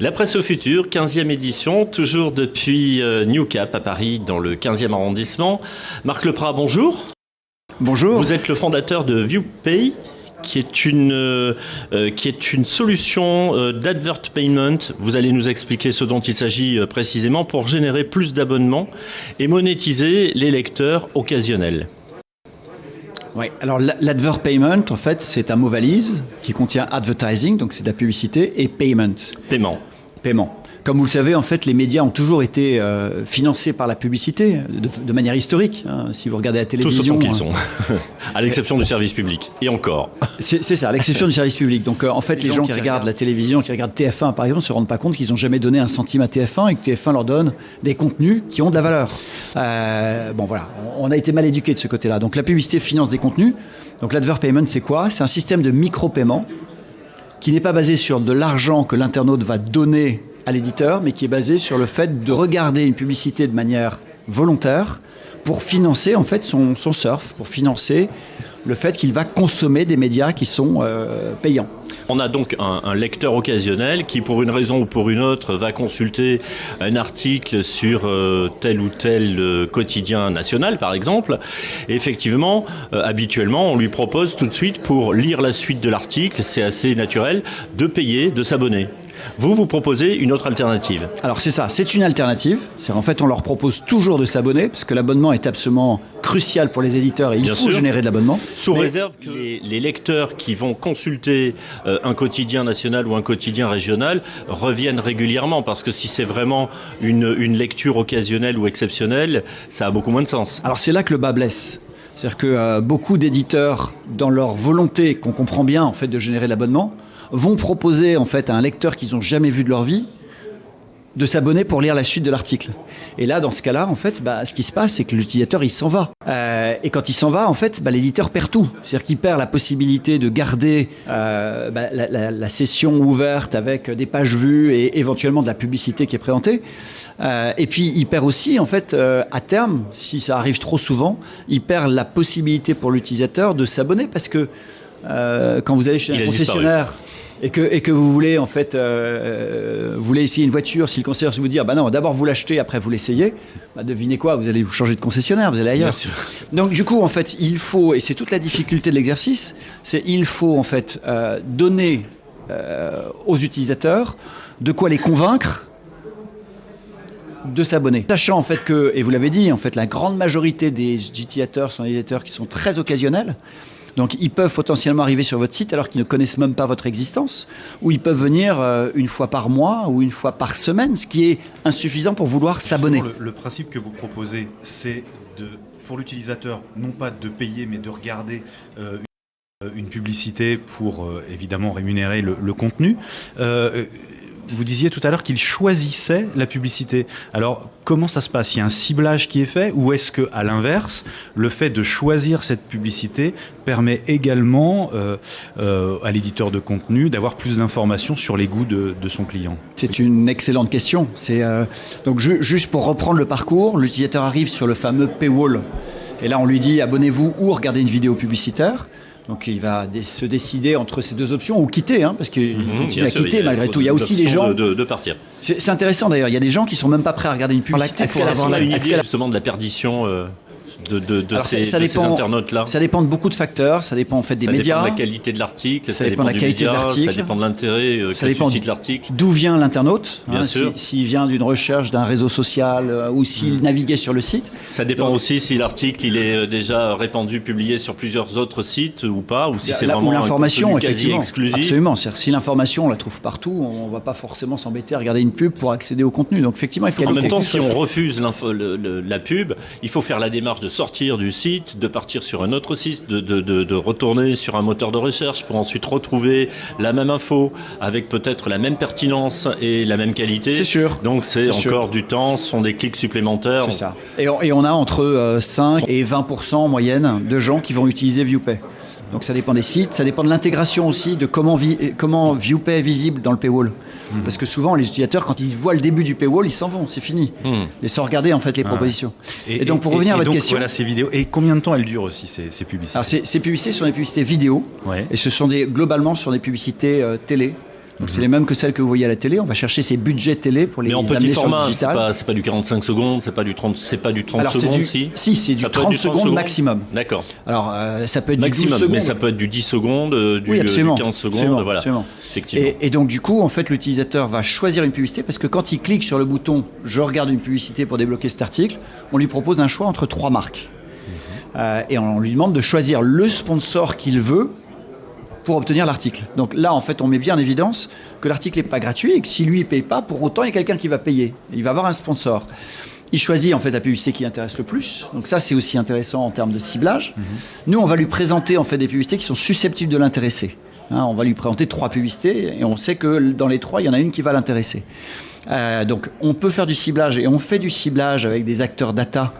La Presse au futur, 15e édition, toujours depuis New Cap à Paris, dans le 15e arrondissement. Marc Leprat, bonjour. Bonjour. Vous êtes le fondateur de ViewPay, qui est une solution d'advert payment. Vous allez nous expliquer ce dont il s'agit précisément pour générer plus d'abonnements et monétiser les lecteurs occasionnels. Oui, alors l'advert payment, en fait, c'est un mot valise qui contient advertising, donc c'est de la publicité, et payment. Paiement. Comme vous le savez, en fait, les médias ont toujours été financés par la publicité de manière historique. Hein. Si vous regardez la télévision... Tous autant qu'ils sont, à l'exception du service public. Et encore. C'est ça, à l'exception du service public. Donc, en fait, les gens qui regardent la télévision, qui regardent TF1, par exemple, ne se rendent pas compte qu'ils n'ont jamais donné un centime à TF1 et que TF1 leur donne des contenus qui ont de la valeur. Bon, voilà, on a été mal éduqués de ce côté-là. Donc, la publicité finance des contenus. Donc, l'advert payment, c'est quoi ? C'est un système de micro-paiement qui n'est pas basé sur de l'argent que l'internaute va donner à l'éditeur, mais qui est basé sur le fait de regarder une publicité de manière volontaire pour financer en fait son surf, pour financer le fait qu'il va consommer des médias qui sont payants. On a donc un lecteur occasionnel qui, pour une raison ou pour une autre, va consulter un article sur tel ou tel quotidien national, par exemple. Et effectivement, habituellement, on lui propose tout de suite, pour lire la suite de l'article, c'est assez naturel, de payer, de s'abonner. Vous proposez une autre alternative. Alors c'est ça, c'est une alternative. C'est en fait, on leur propose toujours de s'abonner, parce que l'abonnement est absolument crucial pour les éditeurs et il faut générer de l'abonnement. Sous réserve que les lecteurs qui vont consulter un quotidien national ou un quotidien régional reviennent régulièrement, parce que si c'est vraiment une lecture occasionnelle ou exceptionnelle, ça a beaucoup moins de sens. Alors c'est là que le bas blesse. C'est-à-dire que beaucoup d'éditeurs, dans leur volonté, qu'on comprend bien en fait, de générer de l'abonnement, vont proposer en fait à un lecteur qu'ils n'ont jamais vu de leur vie de s'abonner pour lire la suite de l'article. Et là, dans ce cas-là, en fait, ce qui se passe, c'est que l'utilisateur, il s'en va. Et quand il s'en va, en fait, l'éditeur perd tout. C'est-à-dire qu'il perd la possibilité de garder la session ouverte avec des pages vues et éventuellement de la publicité qui est présentée. Et puis, il perd aussi, en fait, à terme, si ça arrive trop souvent, il perd la possibilité pour l'utilisateur de s'abonner parce que quand vous allez chez un concessionnaire et que vous voulez en fait vous voulez essayer une voiture, si le concessionnaire vous dit non, d'abord vous l'achetez, après vous l'essayez, devinez quoi, vous allez vous changer de concessionnaire, vous allez ailleurs. Donc du coup en fait il faut, et c'est toute la difficulté de l'exercice, il faut en fait donner aux utilisateurs de quoi les convaincre de s'abonner. Sachant en fait que, et vous l'avez dit, en fait la grande majorité des utilisateurs sont des utilisateurs qui sont très occasionnels. Donc, ils peuvent potentiellement arriver sur votre site alors qu'ils ne connaissent même pas votre existence, ou ils peuvent venir une fois par mois ou une fois par semaine, ce qui est insuffisant pour vouloir s'abonner. Le principe que vous proposez, c'est pour l'utilisateur, non pas de payer, mais de regarder une publicité pour évidemment rémunérer le contenu. Vous disiez tout à l'heure qu'il choisissait la publicité. Alors, comment ça se passe ? Il y a un ciblage qui est fait, ou est-ce qu'à l'inverse, le fait de choisir cette publicité permet également à l'éditeur de contenu d'avoir plus d'informations sur les goûts de son client ? C'est une excellente question. Donc, juste pour reprendre le parcours, l'utilisateur arrive sur le fameux paywall. Et là, on lui dit abonnez-vous ou regardez une vidéo publicitaire. Donc il va se décider entre ces deux options ou quitter, parce qu'il continue à quitter malgré tout. Il y a aussi des gens de partir. C'est intéressant d'ailleurs. Il y a des gens qui sont même pas prêts à regarder une publicité pour avoir une idée justement de la perdition de ces internautes-là. Ça dépend de beaucoup de facteurs. Ça dépend en fait des médias. Ça dépend de la qualité de l'article. Ça dépend de la qualité de l'article. Ça dépend de l'intérêt que suscite l'article. D'où vient l'internaute. Bien sûr. S'il vient d'une recherche d'un réseau social ou s'il naviguait sur le site. Ça dépend aussi si l'article il est déjà répandu, publié sur plusieurs autres sites ou pas, ou si c'est vraiment l'information quasi exclusif. Absolument. Si l'information on la trouve partout, on ne va pas forcément s'embêter à regarder une pub pour accéder au contenu. Donc effectivement, il faut. En même temps, si on refuse la pub, il faut faire la démarche de sortir du site, de partir sur un autre site, de retourner sur un moteur de recherche pour ensuite retrouver la même info avec peut-être la même pertinence et la même qualité. C'est sûr. Donc c'est encore du temps, ce sont des clics supplémentaires. C'est ça. Et on a entre 5 et 20% en moyenne de gens qui vont utiliser ViewPay. Donc ça dépend des sites, ça dépend de l'intégration aussi, de comment ViewPay est visible dans le paywall. Parce que souvent, les utilisateurs, quand ils voient le début du paywall, ils s'en vont, c'est fini. Ils sans regarder en fait les propositions. Et donc pour revenir à votre question... Voilà ces vidéos. Et combien de temps elles durent aussi, ces publicités ? Alors ces publicités sont des publicités vidéo, et ce sont globalement sur des publicités télé. Donc c'est les mêmes que celles que vous voyez à la télé. On va chercher ces budgets télé pour les Mais en amener petit sur le format, digital. c'est pas du 45 secondes, c'est pas du 30 Alors, secondes, si, c'est du Ça peut être 30 secondes maximum. D'accord. Alors, ça peut être Maximum, du 12 secondes. mais ça peut être du 10 secondes, Oui, absolument. du 15 secondes, Absolument, voilà. absolument. Effectivement. Et donc, du coup, en fait, l'utilisateur va choisir une publicité parce que quand il clique sur le bouton « Je regarde une publicité pour débloquer cet article », on lui propose un choix entre 3 marques. Et on lui demande de choisir le sponsor qu'il veut pour obtenir l'article. Donc là, en fait, on met bien en évidence que l'article n'est pas gratuit et que si lui ne paye pas, pour autant, il y a quelqu'un qui va payer. Il va avoir un sponsor. Il choisit en fait la publicité qui l'intéresse le plus. Donc ça, c'est aussi intéressant en termes de ciblage. Nous, on va lui présenter en fait des publicités qui sont susceptibles de l'intéresser. On va lui présenter 3 publicités et on sait que dans les 3, il y en a une qui va l'intéresser. Donc, on peut faire du ciblage et on fait du ciblage avec des acteurs data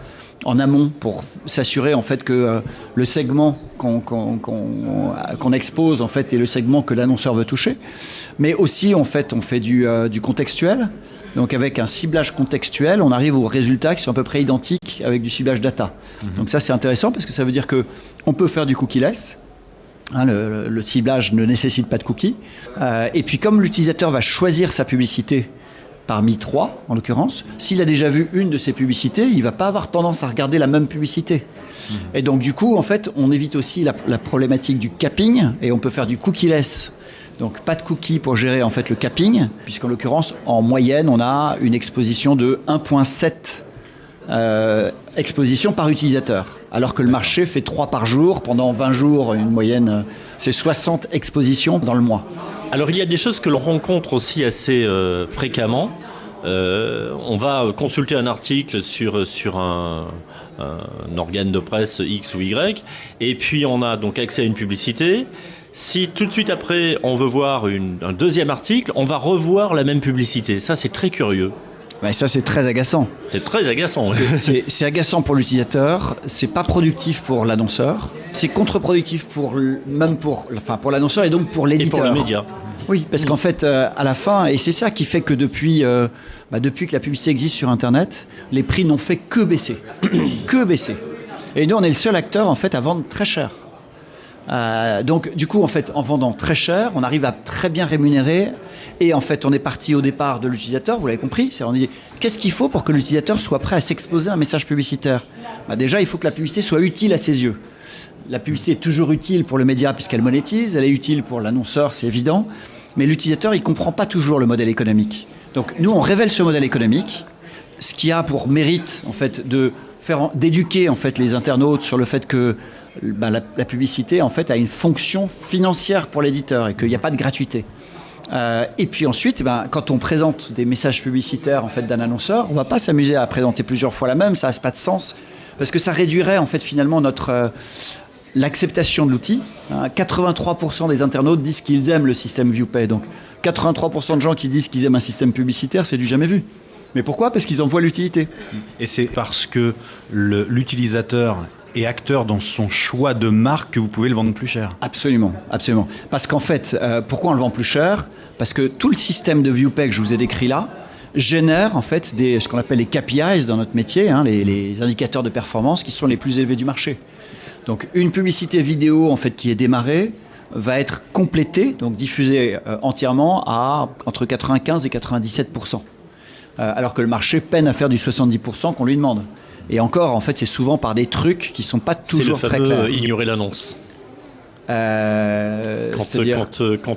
en amont pour s'assurer en fait que le segment qu'on expose en fait est le segment que l'annonceur veut toucher. Mais aussi en fait on fait du contextuel. Donc avec un ciblage contextuel, on arrive aux résultats qui sont à peu près identiques avec du ciblage data. Donc ça c'est intéressant parce que ça veut dire que on peut faire du cookieless. Le ciblage ne nécessite pas de cookies. Et puis comme l'utilisateur va choisir sa publicité parmi 3, en l'occurrence, s'il a déjà vu une de ces publicités, il ne va pas avoir tendance à regarder la même publicité. Et donc, du coup, en fait, on évite aussi la problématique du capping et on peut faire du cookieless. Donc, pas de cookies pour gérer, en fait, le capping, puisqu'en l'occurrence, en moyenne, on a une exposition de 1,7 expositions par utilisateur. Alors que le marché fait 3 par jour. Pendant 20 jours, une moyenne, c'est 60 expositions dans le mois. Alors il y a des choses que l'on rencontre aussi assez fréquemment. On va consulter un article sur un organe de presse X ou Y, et puis on a donc accès à une publicité. Si tout de suite après on veut voir un deuxième article, on va revoir la même publicité. Ça c'est très curieux. Ouais, ça c'est très agaçant. C'est très agaçant. C'est agaçant pour l'utilisateur, c'est pas productif pour l'annonceur, c'est contre-productif pour l'annonceur et donc pour l'éditeur. Et pour le média. Oui, parce qu'en fait, à la fin, et c'est ça qui fait que depuis que la publicité existe sur Internet, les prix n'ont fait que baisser. Que baisser. Et nous, on est le seul acteur, en fait, à vendre très cher. Donc, du coup, en fait, en vendant très cher, on arrive à très bien rémunérer. Et en fait, on est parti au départ de l'utilisateur, vous l'avez compris. On dit, qu'est-ce qu'il faut pour que l'utilisateur soit prêt à s'exposer à un message publicitaire ? Déjà, il faut que la publicité soit utile à ses yeux. La publicité est toujours utile pour le média puisqu'elle monétise, elle est utile pour l'annonceur, c'est évident, mais l'utilisateur, il ne comprend pas toujours le modèle économique. Donc nous, on révèle ce modèle économique, ce qui a pour mérite en fait, d'éduquer en fait, les internautes sur le fait que la publicité en fait, a une fonction financière pour l'éditeur et qu'il n'y a pas de gratuité. Et puis ensuite, quand on présente des messages publicitaires en fait, d'un annonceur, on ne va pas s'amuser à présenter plusieurs fois la même, ça n'a pas de sens, parce que ça réduirait en fait, finalement l'acceptation de l'outil. 83% des internautes disent qu'ils aiment le système ViewPay. Donc 83% de gens qui disent qu'ils aiment un système publicitaire, c'est du jamais vu. Mais pourquoi ? Parce qu'ils en voient l'utilité. Et c'est parce que l'utilisateur est acteur dans son choix de marque que vous pouvez le vendre plus cher. Absolument, absolument. Parce qu'en fait, pourquoi on le vend plus cher ? Parce que tout le système de ViewPay que je vous ai décrit là génère en fait ce qu'on appelle les KPIs dans notre métier, les indicateurs de performance qui sont les plus élevés du marché. Donc une publicité vidéo en fait qui est démarrée va être complétée, donc diffusée entièrement à entre 95 et 97%. Alors que le marché peine à faire du 70% qu'on lui demande. Et encore, en fait, c'est souvent par des trucs qui ne sont pas toujours très clairs. C'est le fameux ignorer l'annonce. Quand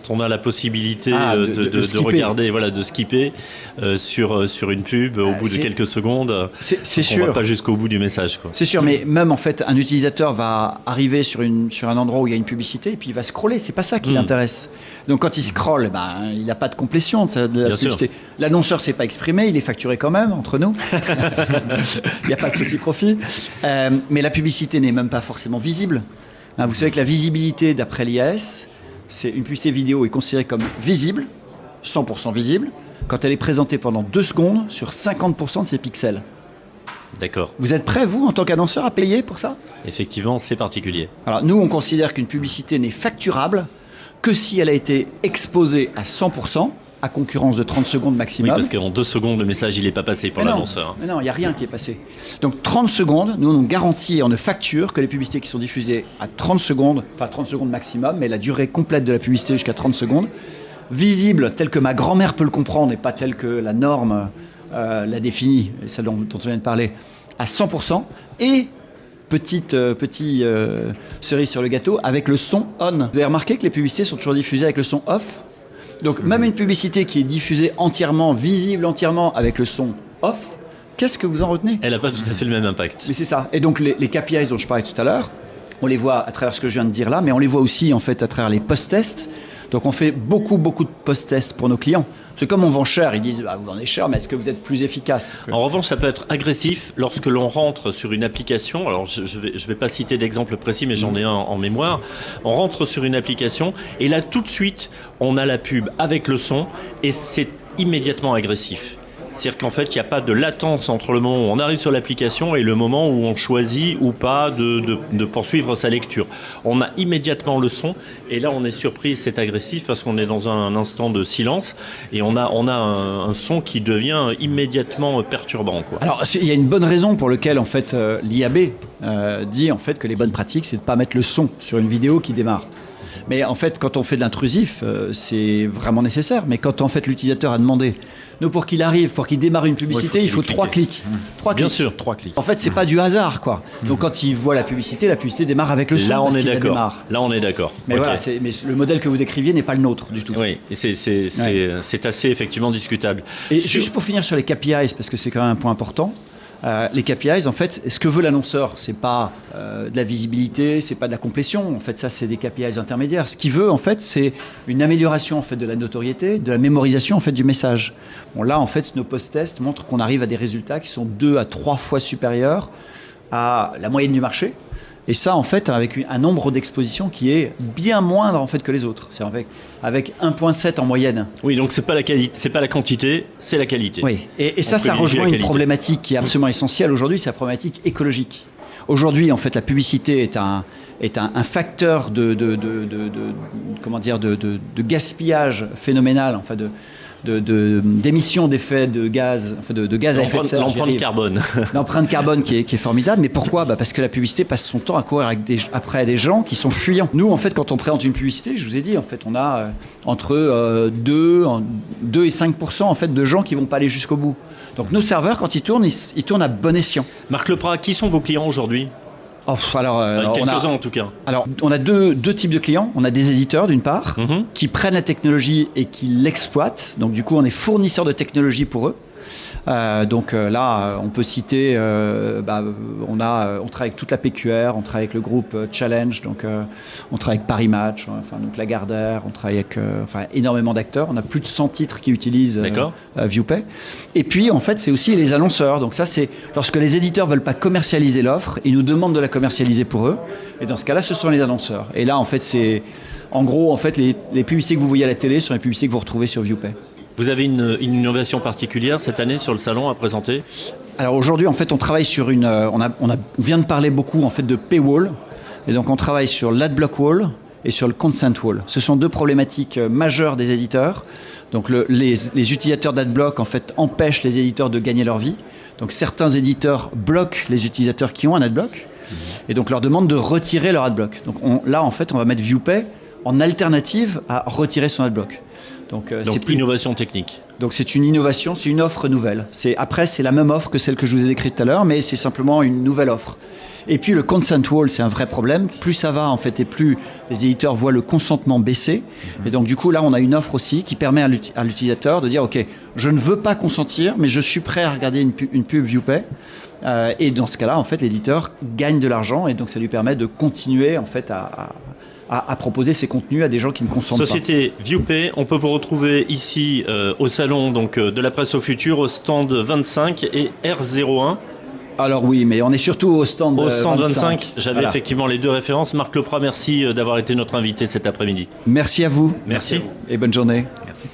on a la possibilité de regarder, de skipper sur une pub au bout de quelques secondes, c'est sûr. On va pas jusqu'au bout du message, quoi. C'est sûr, mais même en fait, un utilisateur va arriver sur un endroit où il y a une publicité et puis il va scroller. C'est pas ça qui l'intéresse. Donc quand il scrolle, il n'a pas de complétion de la publicité. L'annonceur s'est pas exprimé, il est facturé quand même entre nous. Il n'y a pas de petit profit, mais la publicité n'est même pas forcément visible. Vous savez que la visibilité, d'après l'IAS, c'est une publicité vidéo est considérée comme visible, 100% visible, quand elle est présentée pendant 2 secondes sur 50% de ses pixels. D'accord. Vous êtes prêt, vous, en tant qu'annonceur, à payer pour ça ? Effectivement, c'est particulier. Alors, nous, on considère qu'une publicité n'est facturable que si elle a été exposée à 100%, à concurrence de 30 secondes maximum. Oui, parce qu'en 2 secondes, le message, il n'est pas passé pour l'annonceur. Mais non, il n'y a rien qui est passé. Donc 30 secondes, nous, on garantit et on ne facture que les publicités qui sont diffusées à 30 secondes, enfin 30 secondes maximum, mais la durée complète de la publicité jusqu'à 30 secondes, visible tel que ma grand-mère peut le comprendre et pas tel que la norme l'a défini, et celle dont on vient de parler, à 100%, et petit cerise sur le gâteau, avec le son on. Vous avez remarqué que les publicités sont toujours diffusées avec le son off. Donc même une publicité qui est diffusée entièrement, visible entièrement avec le son off, qu'est-ce que vous en retenez ? Elle n'a pas tout à fait le même impact. Mais c'est ça. Et donc les KPIs dont je parlais tout à l'heure, on les voit à travers ce que je viens de dire là, mais on les voit aussi en fait à travers les post-tests. Donc on fait beaucoup de post-tests pour nos clients. Parce que comme on vend cher, ils disent vous vendez cher, mais est-ce que vous êtes plus efficace ? En revanche, ça peut être agressif lorsque l'on rentre sur une application. Alors je vais pas citer d'exemple précis, mais j'en ai un en mémoire. On rentre sur une application et là tout de suite, on a la pub avec le son et c'est immédiatement agressif. C'est-à-dire qu'en fait, il n'y a pas de latence entre le moment où on arrive sur l'application et le moment où on choisit ou pas de poursuivre sa lecture. On a immédiatement le son et là, on est surpris, c'est agressif parce qu'on est dans un instant de silence et on a un son qui devient immédiatement perturbant, quoi. Alors, il y a une bonne raison pour laquelle en fait, l'IAB dit en fait, que les bonnes pratiques, c'est de ne pas mettre le son sur une vidéo qui démarre. Mais en fait, quand on fait de l'intrusif, c'est vraiment nécessaire. Mais quand en fait l'utilisateur a demandé, nous pour qu'il arrive, pour qu'il démarre une publicité, il faut 3 clics. 3 Bien clics. sûr, 3 clics. En fait, c'est pas du hasard, quoi. Donc quand il voit la publicité démarre avec le son. Là, on parce est qu'il la d'accord. démarre. Là, on est d'accord. Mais Ok. voilà, mais le modèle que vous décriviez n'est pas le nôtre du tout. Oui, et c'est assez effectivement discutable. Et juste pour finir sur les KPIs, parce que c'est quand même un point important. Les KPIs, en fait, ce que veut l'annonceur, c'est pas de la visibilité, c'est pas de la complétion. En fait, ça, c'est des KPIs intermédiaires. Ce qu'il veut, en fait, c'est une amélioration en fait de la notoriété, de la mémorisation en fait du message. Bon, là, en fait, nos post-tests montrent qu'on arrive à des résultats qui sont 2 à 3 fois supérieurs à la moyenne du marché. Et ça, en fait, avec un nombre d'expositions qui est bien moindre en fait que les autres. C'est avec 1,7 en moyenne. Oui, donc c'est pas la qualité, c'est pas la quantité, c'est la qualité. Oui, et ça privilégie rejoint la une qualité. problématique qui est absolument essentielle aujourd'hui, c'est la problématique écologique. Aujourd'hui, en fait, la publicité est un facteur comment dire, de gaspillage phénoménal, enfin d'émissions d'effets de gaz, enfin de gaz à effet de serre. L'empreinte carbone. L'empreinte carbone qui est formidable, mais pourquoi ? Parce que la publicité passe son temps à courir après des gens qui sont fuyants. Nous, en fait, quand on présente une publicité, je vous ai dit, en fait, on a entre 2 et 5% en fait, de gens qui vont pas aller jusqu'au bout. Donc nos serveurs, quand ils tournent à bon escient. Marc Leprat, qui sont vos clients aujourd'hui ? Quelques-uns en tout cas. Alors, on a deux types de clients. On a des éditeurs, d'une part, qui prennent la technologie et qui l'exploitent. Donc, du coup, on est fournisseur de technologie pour eux. Là, on peut citer, on travaille avec toute la PQR, on travaille avec le groupe Challenge, on travaille avec Paris Match, donc Lagardère, on travaille avec énormément d'acteurs. On a plus de 100 titres qui utilisent ViewPay. Et puis, en fait, c'est aussi les annonceurs. Donc ça, c'est lorsque les éditeurs veulent pas commercialiser l'offre, ils nous demandent de la commercialiser pour eux. Et dans ce cas-là, ce sont les annonceurs. Et là, en fait, en gros, les publicités que vous voyez à la télé sont les publicités que vous retrouvez sur ViewPay. Vous avez une innovation particulière cette année sur le salon à présenter ? Alors aujourd'hui, en fait, on travaille sur on vient de parler beaucoup en fait de paywall, et donc on travaille sur l'adblock wall et sur le consent wall. Ce sont 2 problématiques majeures des éditeurs. Donc les utilisateurs d'adblock en fait empêchent les éditeurs de gagner leur vie. Donc certains éditeurs bloquent les utilisateurs qui ont un adblock et donc leur demandent de retirer leur adblock. Donc là, en fait, on va mettre ViewPay en alternative à retirer son adblock. Donc c'est plus innovation technique. Donc c'est une innovation, c'est une offre nouvelle. Après, c'est la même offre que celle que je vous ai décrite tout à l'heure, mais c'est simplement une nouvelle offre. Et puis le consent wall, c'est un vrai problème. Plus ça va en fait, et plus les éditeurs voient le consentement baisser. Et donc du coup, là, on a une offre aussi qui permet à l'utilisateur de dire, ok, je ne veux pas consentir, mais je suis prêt à regarder une pub ViewPay. Et dans ce cas-là, en fait, l'éditeur gagne de l'argent, et donc ça lui permet de continuer en fait à proposer ces contenus à des gens qui ne consentent pas. Société ViewPay, on peut vous retrouver ici au salon de la presse au futur, au stand 25 et R01. Alors oui, mais on est surtout au stand 25. J'avais effectivement les 2 références. Marc Leprat, merci d'avoir été notre invité cet après-midi. Merci à vous. Merci. Et bonne journée. Merci.